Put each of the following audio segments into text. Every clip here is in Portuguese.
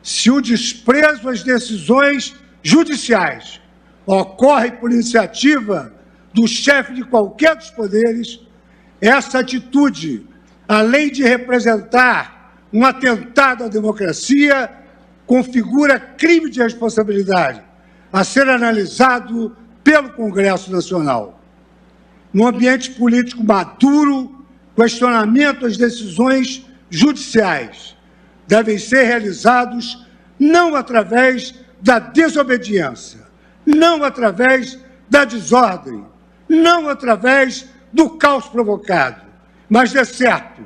Se o desprezo às decisões judiciais ocorre por iniciativa do chefe de qualquer dos poderes, essa atitude, além de representar um atentado à democracia, configura crime de responsabilidade a ser analisado pelo Congresso Nacional. No ambiente político maduro, questionamento às decisões judiciais devem ser realizados não através da desobediência, não através da desordem, não através do caos provocado, mas, de certo,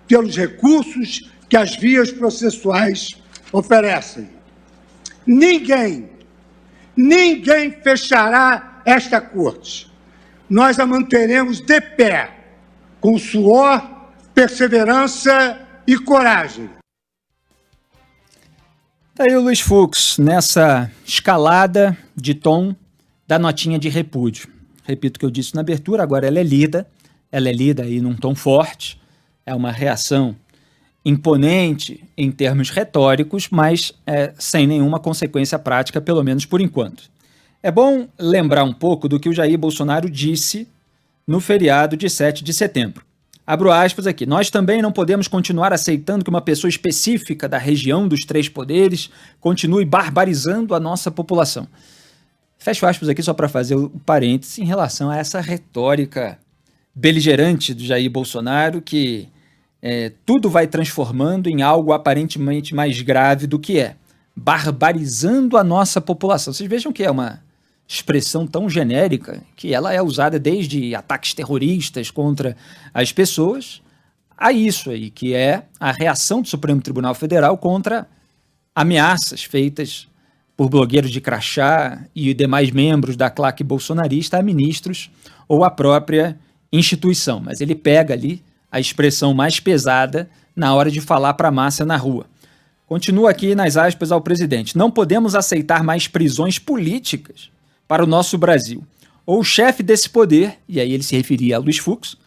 pelos recursos que as vias processuais oferecem. Ninguém fechará esta corte. Nós a manteremos de pé, com suor, perseverança e coragem. Tá aí o Luiz Fux, nessa escalada de tom da notinha de repúdio. Repito o que eu disse na abertura, agora ela é lida aí num tom forte, é uma reação imponente em termos retóricos, mas sem nenhuma consequência prática, pelo menos por enquanto. É bom lembrar um pouco do que o Jair Bolsonaro disse no feriado de 7 de setembro. Abro aspas aqui. Nós também não podemos continuar aceitando que uma pessoa específica da região dos três poderes continue barbarizando a nossa população. Fecho aspas aqui só para fazer o parênteses em relação a essa retórica beligerante do Jair Bolsonaro, que tudo vai transformando em algo aparentemente mais grave do que é. Barbarizando a nossa população. Vocês vejam que é uma expressão tão genérica que ela é usada desde ataques terroristas contra as pessoas a isso aí, que é a reação do Supremo Tribunal Federal contra ameaças feitas por blogueiros de crachá e demais membros da claque bolsonarista a ministros ou a própria instituição. Mas ele pega ali a expressão mais pesada na hora de falar para a massa na rua. Continua aqui nas aspas ao presidente. Não podemos aceitar mais prisões políticas para o nosso Brasil. Ou o chefe desse poder, e aí ele se referia a Luiz Fux,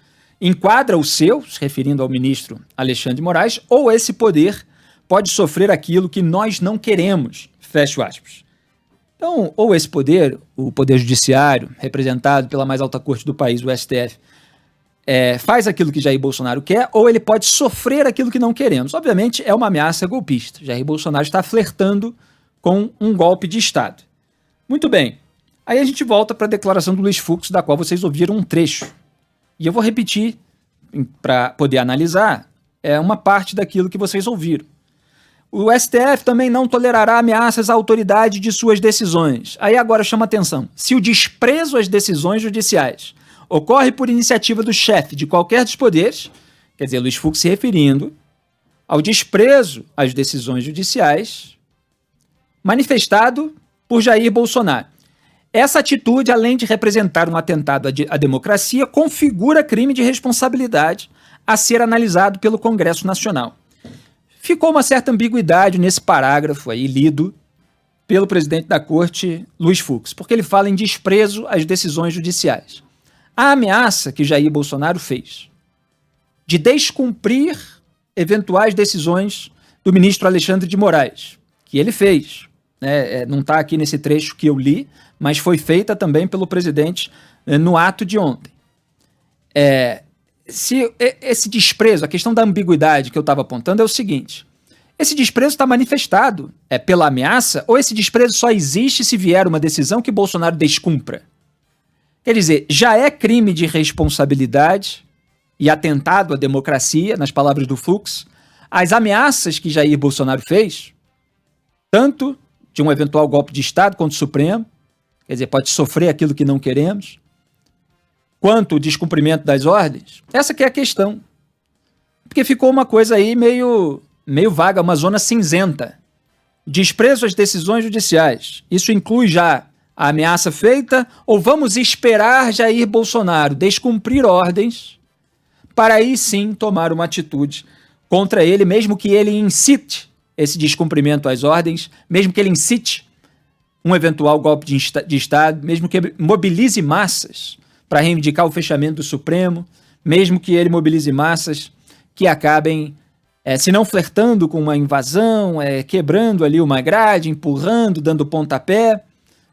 enquadra o seu, se referindo ao ministro Alexandre de Moraes, ou esse poder pode sofrer aquilo que nós não queremos, fecho aspas. Então, ou esse poder, o poder judiciário, representado pela mais alta corte do país, o STF, faz aquilo que Jair Bolsonaro quer, ou ele pode sofrer aquilo que não queremos. Obviamente, é uma ameaça golpista. Jair Bolsonaro está flertando com um golpe de Estado. Muito bem. Aí a gente volta para a declaração do Luiz Fux, da qual vocês ouviram um trecho. E eu vou repetir, para poder analisar, uma parte daquilo que vocês ouviram. O STF também não tolerará ameaças à autoridade de suas decisões. Aí agora chama atenção. Se o desprezo às decisões judiciais ocorre por iniciativa do chefe de qualquer dos poderes, quer dizer, Luiz Fux se referindo ao desprezo às decisões judiciais manifestado por Jair Bolsonaro. Essa atitude, além de representar um atentado à democracia, configura crime de responsabilidade a ser analisado pelo Congresso Nacional. Ficou uma certa ambiguidade nesse parágrafo aí lido pelo presidente da Corte, Luiz Fux, porque ele fala em desprezo às decisões judiciais. A ameaça que Jair Bolsonaro fez de descumprir eventuais decisões do ministro Alexandre de Moraes, que ele fez, não está aqui nesse trecho que eu li, mas foi feita também pelo presidente no ato de ontem. Se esse desprezo, a questão da ambiguidade que eu estava apontando é o seguinte: esse desprezo está manifestado pela ameaça, ou esse desprezo só existe se vier uma decisão que Bolsonaro descumpra? Quer dizer, já é crime de responsabilidade e atentado à democracia, nas palavras do Fux, as ameaças que Jair Bolsonaro fez, tanto de um eventual golpe de Estado contra o Supremo, quer dizer, pode sofrer aquilo que não queremos, quanto o descumprimento das ordens. Essa que é a questão. Porque ficou uma coisa aí meio vaga, uma zona cinzenta. Desprezo às decisões judiciais. Isso inclui já a ameaça feita, ou vamos esperar Jair Bolsonaro descumprir ordens para aí sim tomar uma atitude contra ele, mesmo que ele incite esse descumprimento às ordens, mesmo que ele incite um eventual golpe de Estado, mesmo que ele mobilize massas para reivindicar o fechamento do Supremo, mesmo que ele mobilize massas que acabem se não flertando com uma invasão, quebrando ali uma grade, empurrando, dando pontapé,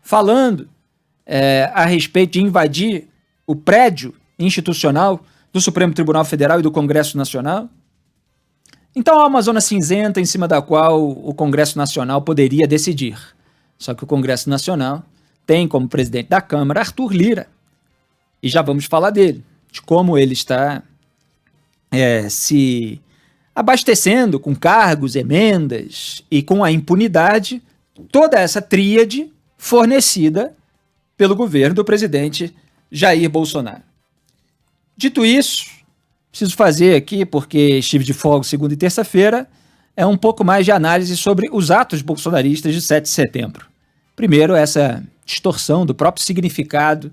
falando a respeito de invadir o prédio institucional do Supremo Tribunal Federal e do Congresso Nacional. Então há uma zona cinzenta em cima da qual o Congresso Nacional poderia decidir. Só que o Congresso Nacional tem como presidente da Câmara Arthur Lira. E já vamos falar dele, de como ele está se abastecendo com cargos, emendas e com a impunidade, toda essa tríade fornecida pelo governo do presidente Jair Bolsonaro. Dito isso, preciso fazer aqui, porque estive de folga segunda e terça-feira, um pouco mais de análise sobre os atos bolsonaristas de 7 de setembro. Primeiro, essa distorção do próprio significado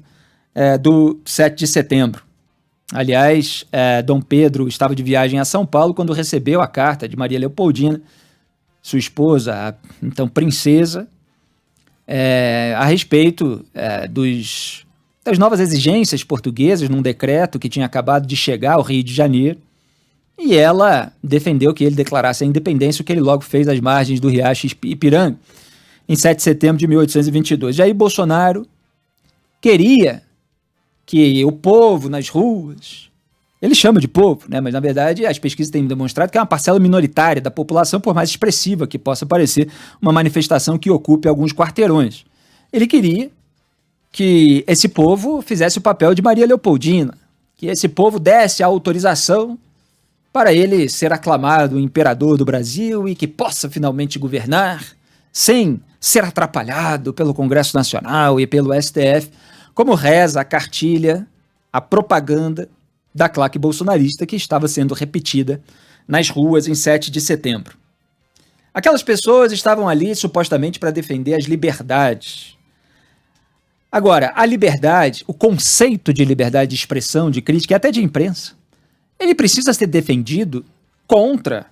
do 7 de setembro. Aliás, Dom Pedro estava de viagem a São Paulo quando recebeu a carta de Maria Leopoldina, sua esposa, a então princesa, a respeito das novas exigências portuguesas num decreto que tinha acabado de chegar ao Rio de Janeiro, e ela defendeu que ele declarasse a independência, o que ele logo fez às margens do Riacho Ipiranga, em 7 de setembro de 1822. Jair Bolsonaro queria que o povo nas ruas, ele chama de povo, né? Mas na verdade as pesquisas têm demonstrado que é uma parcela minoritária da população, por mais expressiva que possa parecer uma manifestação que ocupe alguns quarteirões. Ele queria que esse povo fizesse o papel de Maria Leopoldina, que esse povo desse a autorização para ele ser aclamado o imperador do Brasil e que possa finalmente governar sem ser atrapalhado pelo Congresso Nacional e pelo STF, como reza a cartilha, a propaganda da claque bolsonarista que estava sendo repetida nas ruas em 7 de setembro. Aquelas pessoas estavam ali supostamente para defender as liberdades. Agora, a liberdade, o conceito de liberdade de expressão, de crítica e até de imprensa, ele precisa ser defendido contra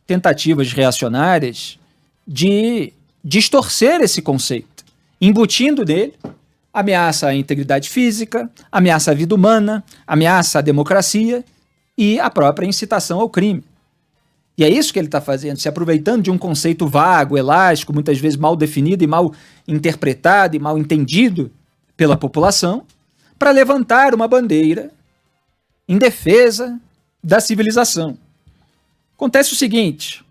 tentativas reacionárias de distorcer esse conceito, embutindo nele ameaça à integridade física, ameaça à vida humana, ameaça à democracia e a própria incitação ao crime. E é isso que ele está fazendo, se aproveitando de um conceito vago, elástico, muitas vezes mal definido e mal interpretado e mal entendido pela população, para levantar uma bandeira em defesa da civilização. Acontece o seguinte,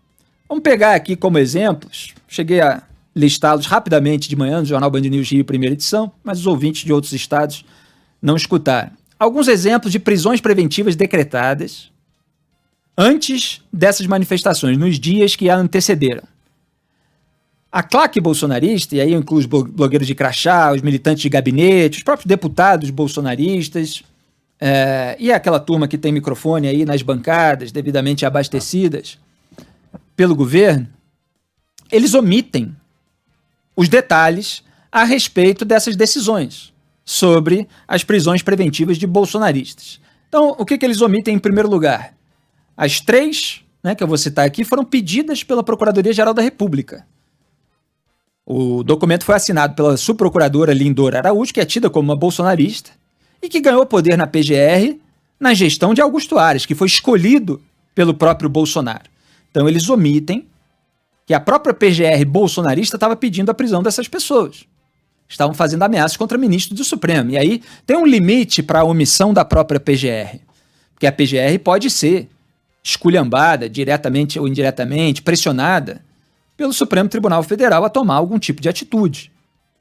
vamos pegar aqui como exemplos, cheguei a listá-los rapidamente de manhã no Jornal Band News Rio, primeira edição, mas os ouvintes de outros estados não escutaram. Alguns exemplos de prisões preventivas decretadas antes dessas manifestações, nos dias que a antecederam. A claque bolsonarista, e aí eu incluo os blogueiros de crachá, os militantes de gabinete, os próprios deputados bolsonaristas, e aquela turma que tem microfone aí nas bancadas, devidamente abastecidas pelo governo, eles omitem os detalhes a respeito dessas decisões sobre as prisões preventivas de bolsonaristas. Então, o que eles omitem em primeiro lugar? As 3, que eu vou citar aqui, foram pedidas pela Procuradoria-Geral da República. O documento foi assinado pela subprocuradora Lindora Araújo, que é tida como uma bolsonarista, e que ganhou poder na PGR na gestão de Augusto Aras, que foi escolhido pelo próprio Bolsonaro. Então, eles omitem que a própria PGR bolsonarista estava pedindo a prisão dessas pessoas. Estavam fazendo ameaças contra ministros do Supremo. E aí tem um limite para a omissão da própria PGR. Porque a PGR pode ser esculhambada, diretamente ou indiretamente, pressionada pelo Supremo Tribunal Federal a tomar algum tipo de atitude.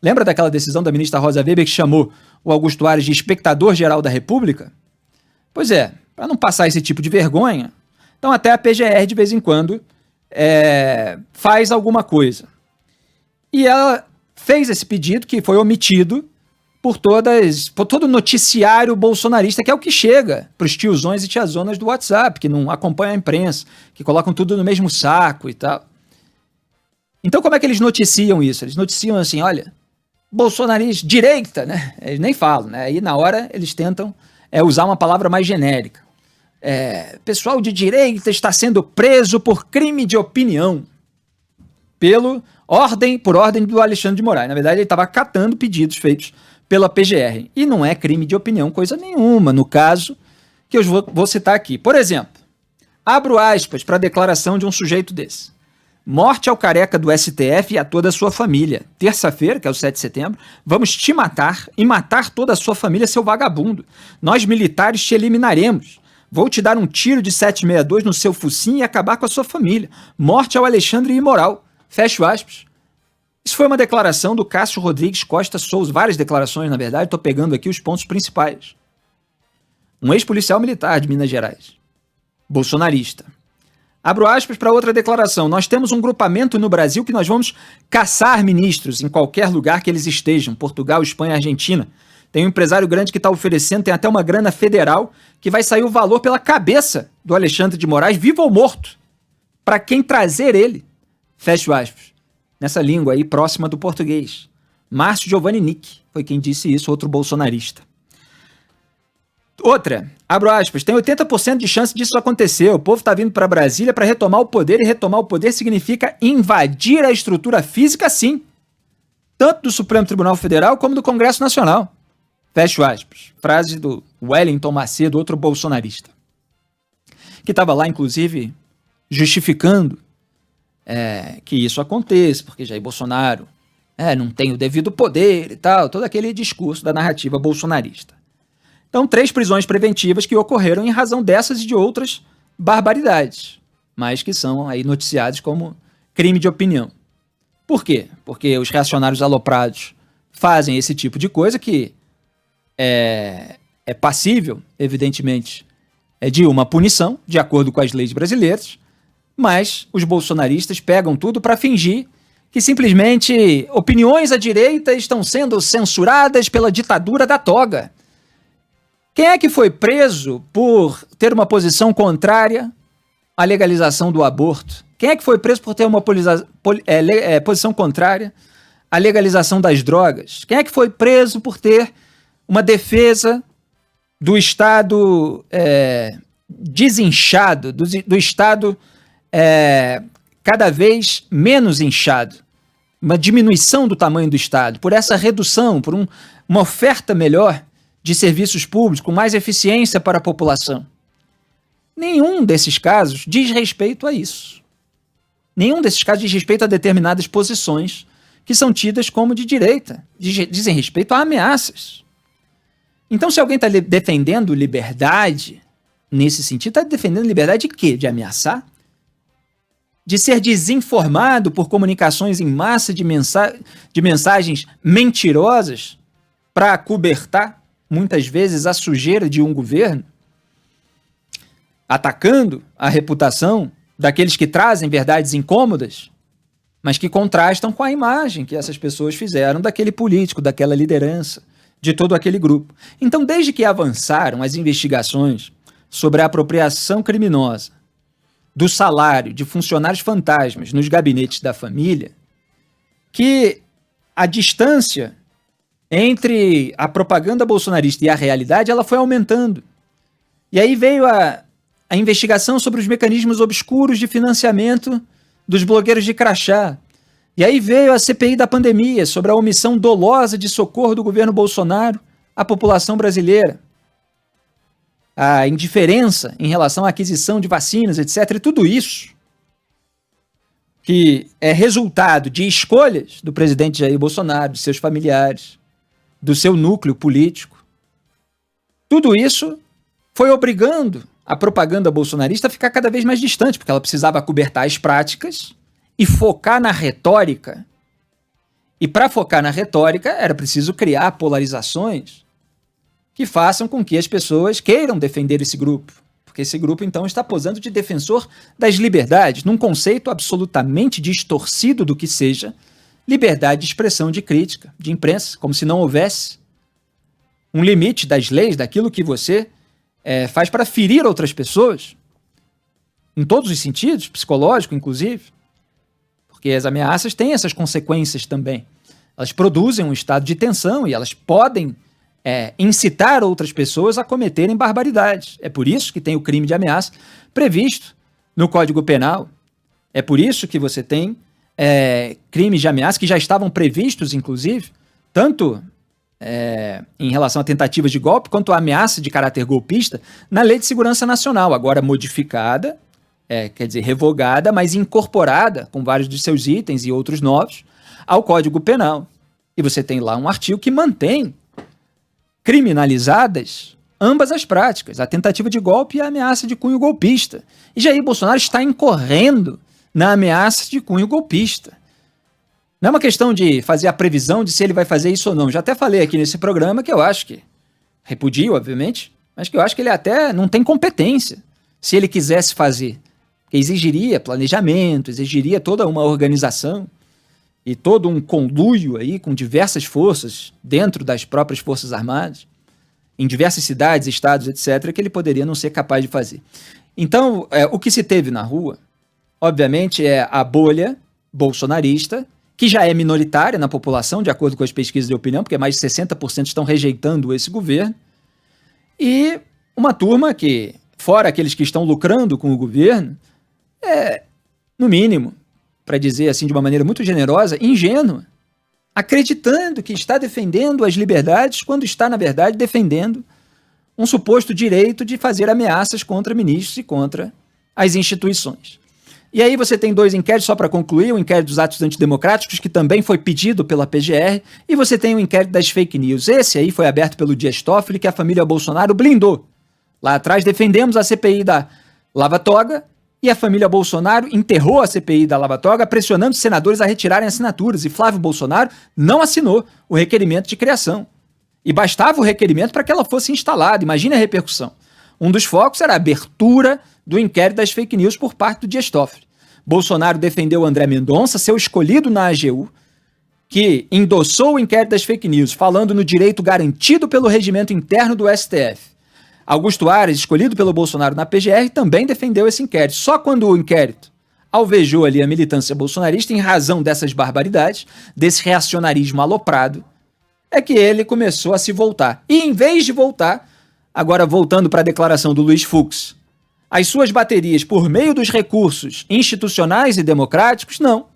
Lembra daquela decisão da ministra Rosa Weber que chamou o Augusto Aras de espectador-geral da República? Pois é, para não passar esse tipo de vergonha, então até a PGR de vez em quando faz alguma coisa. E ela fez esse pedido que foi omitido por todo o noticiário bolsonarista, que é o que chega para os tiozões e tiazonas do WhatsApp, que não acompanham a imprensa, que colocam tudo no mesmo saco e tal. Então como é que eles noticiam isso? Eles noticiam assim, olha, bolsonarista, direita, né? Eles nem falam, né? Aí na hora eles tentam usar uma palavra mais genérica. Pessoal de direita está sendo preso por crime de opinião por ordem do Alexandre de Moraes. Na verdade, ele estava acatando pedidos feitos pela PGR. E não é crime de opinião coisa nenhuma, no caso que eu vou citar aqui. Por exemplo, Abro aspas para a declaração de um sujeito desse. Morte ao careca do STF e a toda a sua família. Terça-feira, que é o 7 de setembro, vamos te matar e matar toda a sua família, seu vagabundo. Nós militares te eliminaremos. Vou te dar um tiro de 762 no seu focinho e acabar com a sua família. Morte ao Alexandre Imoral. Fecho aspas. Isso foi uma declaração do Cássio Rodrigues Costa Souza. Várias declarações, na verdade, estou pegando aqui os pontos principais. Um ex-policial militar de Minas Gerais. Bolsonarista. Abro aspas para outra declaração. Nós temos um grupamento no Brasil que nós vamos caçar ministros em qualquer lugar que eles estejam. Portugal, Espanha, Argentina. Tem um empresário grande que está oferecendo, tem até uma grana federal, que vai sair o valor pela cabeça do Alexandre de Moraes, vivo ou morto, para quem trazer ele. Fecho aspas. Nessa língua aí próxima do português. Márcio Giovanni Nick foi quem disse isso, outro bolsonarista. Outra, abro aspas, tem 80% de chance disso acontecer. O povo está vindo para Brasília para retomar o poder, e retomar o poder significa invadir a estrutura física, sim. Tanto do Supremo Tribunal Federal como do Congresso Nacional. Fecho aspas. Frase do Wellington Macedo, outro bolsonarista. Que estava lá, inclusive, justificando que isso aconteça, porque Jair Bolsonaro não tem o devido poder e tal, todo aquele discurso da narrativa bolsonarista. Então, 3 prisões preventivas que ocorreram em razão dessas e de outras barbaridades, mas que são aí noticiadas como crime de opinião. Por quê? Porque os reacionários aloprados fazem esse tipo de coisa que é passível, evidentemente, de uma punição, de acordo com as leis brasileiras, mas os bolsonaristas pegam tudo para fingir que simplesmente opiniões à direita estão sendo censuradas pela ditadura da toga. Quem é que foi preso por ter uma posição contrária à legalização do aborto? Quem é que foi preso por ter uma posição contrária à legalização das drogas? Quem é que foi preso por ter uma defesa do Estado desinchado, do Estado cada vez menos inchado? Uma diminuição do tamanho do Estado, por essa redução, por uma oferta melhor de serviços públicos com mais eficiência para a população. Nenhum desses casos diz respeito a isso. Nenhum desses casos diz respeito a determinadas posições que são tidas como de direita, dizem respeito a ameaças. Então, se alguém está defendendo liberdade, nesse sentido, está defendendo liberdade de quê? De ameaçar? De ser desinformado por comunicações em massa de mensagens mentirosas para acobertar, muitas vezes, a sujeira de um governo, atacando a reputação daqueles que trazem verdades incômodas, mas que contrastam com a imagem que essas pessoas fizeram daquele político, daquela liderança, de todo aquele grupo. Então, desde que avançaram as investigações sobre a apropriação criminosa do salário de funcionários fantasmas nos gabinetes da família, que a distância entre a propaganda bolsonarista e a realidade, ela foi aumentando. E aí veio a investigação sobre os mecanismos obscuros de financiamento dos blogueiros de crachá. E aí veio a CPI da pandemia, sobre a omissão dolosa de socorro do governo Bolsonaro à população brasileira. A indiferença em relação à aquisição de vacinas, etc. E tudo isso, que é resultado de escolhas do presidente Jair Bolsonaro, de seus familiares, do seu núcleo político. Tudo isso foi obrigando a propaganda bolsonarista a ficar cada vez mais distante, porque ela precisava acobertar as práticas e focar na retórica. E para focar na retórica, era preciso criar polarizações que façam com que as pessoas queiram defender esse grupo. Porque esse grupo, então, está posando de defensor das liberdades, num conceito absolutamente distorcido do que seja liberdade de expressão, de crítica, de imprensa, como se não houvesse um limite das leis, daquilo que você faz para ferir outras pessoas, em todos os sentidos, psicológico, inclusive, porque as ameaças têm essas consequências também. Elas produzem um estado de tensão e elas podem incitar outras pessoas a cometerem barbaridades. É por isso que tem o crime de ameaça previsto no Código Penal. É por isso que você tem crimes de ameaça que já estavam previstos, inclusive, tanto em relação a tentativas de golpe, quanto a ameaça de caráter golpista na Lei de Segurança Nacional, agora modificada quer dizer, revogada, mas incorporada, com vários de seus itens e outros novos, ao Código Penal. E você tem lá um artigo que mantém criminalizadas ambas as práticas, a tentativa de golpe e a ameaça de cunho golpista. E Jair Bolsonaro está incorrendo na ameaça de cunho golpista. Não é uma questão de fazer a previsão de se ele vai fazer isso ou não. Já até falei aqui nesse programa que eu acho que, repudio, obviamente, mas que eu acho que ele até não tem competência se ele quisesse fazer. Que exigiria planejamento, exigiria toda uma organização e todo um conluio aí com diversas forças dentro das próprias Forças Armadas, em diversas cidades, estados, etc., que ele poderia não ser capaz de fazer. Então, o que se teve na rua, obviamente, é a bolha bolsonarista, que já é minoritária na população, de acordo com as pesquisas de opinião, porque mais de 60% estão rejeitando esse governo, e uma turma que, fora aqueles que estão lucrando com o governo, no mínimo, para dizer assim de uma maneira muito generosa, ingênua, acreditando que está defendendo as liberdades quando está, na verdade, defendendo um suposto direito de fazer ameaças contra ministros e contra as instituições. E aí você tem 2 inquéritos, só para concluir, o inquérito dos atos antidemocráticos, que também foi pedido pela PGR, e você tem o inquérito das fake news. Esse aí foi aberto pelo Dias Toffoli, que a família Bolsonaro blindou. Lá atrás defendemos a CPI da Lava Toga, e a família Bolsonaro enterrou a CPI da Lava Toga, pressionando os senadores a retirarem assinaturas, e Flávio Bolsonaro não assinou o requerimento de criação. E bastava o requerimento para que ela fosse instalada. Imagine a repercussão. Um dos focos era a abertura do inquérito das fake news por parte do Dias Toffoli. Bolsonaro defendeu André Mendonça, seu escolhido na AGU, que endossou o inquérito das fake news, falando no direito garantido pelo regimento interno do STF. Augusto Aras, escolhido pelo Bolsonaro na PGR, também defendeu esse inquérito. Só quando o inquérito alvejou ali a militância bolsonarista, em razão dessas barbaridades, desse reacionarismo aloprado, é que ele começou a se voltar. E em vez de voltar, agora voltando para a declaração do Luiz Fux, as suas baterias por meio dos recursos institucionais e democráticos, não.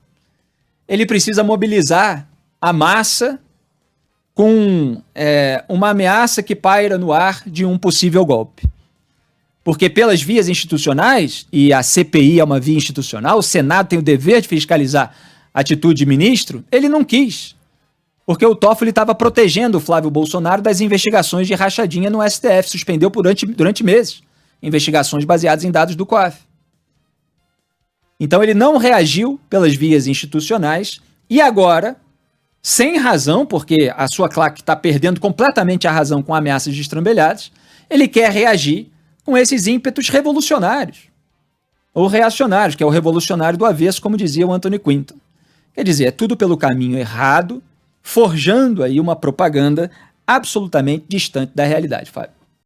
Ele precisa mobilizar a massa com uma ameaça que paira no ar de um possível golpe. Porque pelas vias institucionais, e a CPI é uma via institucional, o Senado tem o dever de fiscalizar a atitude de ministro, ele não quis. Porque o Toffoli estava protegendo o Flávio Bolsonaro das investigações de rachadinha no STF, suspendeu durante meses investigações baseadas em dados do COAF. Então ele não reagiu pelas vias institucionais e agora, sem razão, porque a sua claque está perdendo completamente a razão com ameaças de estrambelhadas, ele quer reagir com esses ímpetos revolucionários, ou reacionários, que é o revolucionário do avesso, como dizia o Anthony Quinton. Quer dizer, é tudo pelo caminho errado, forjando aí uma propaganda absolutamente distante da realidade, Fábio.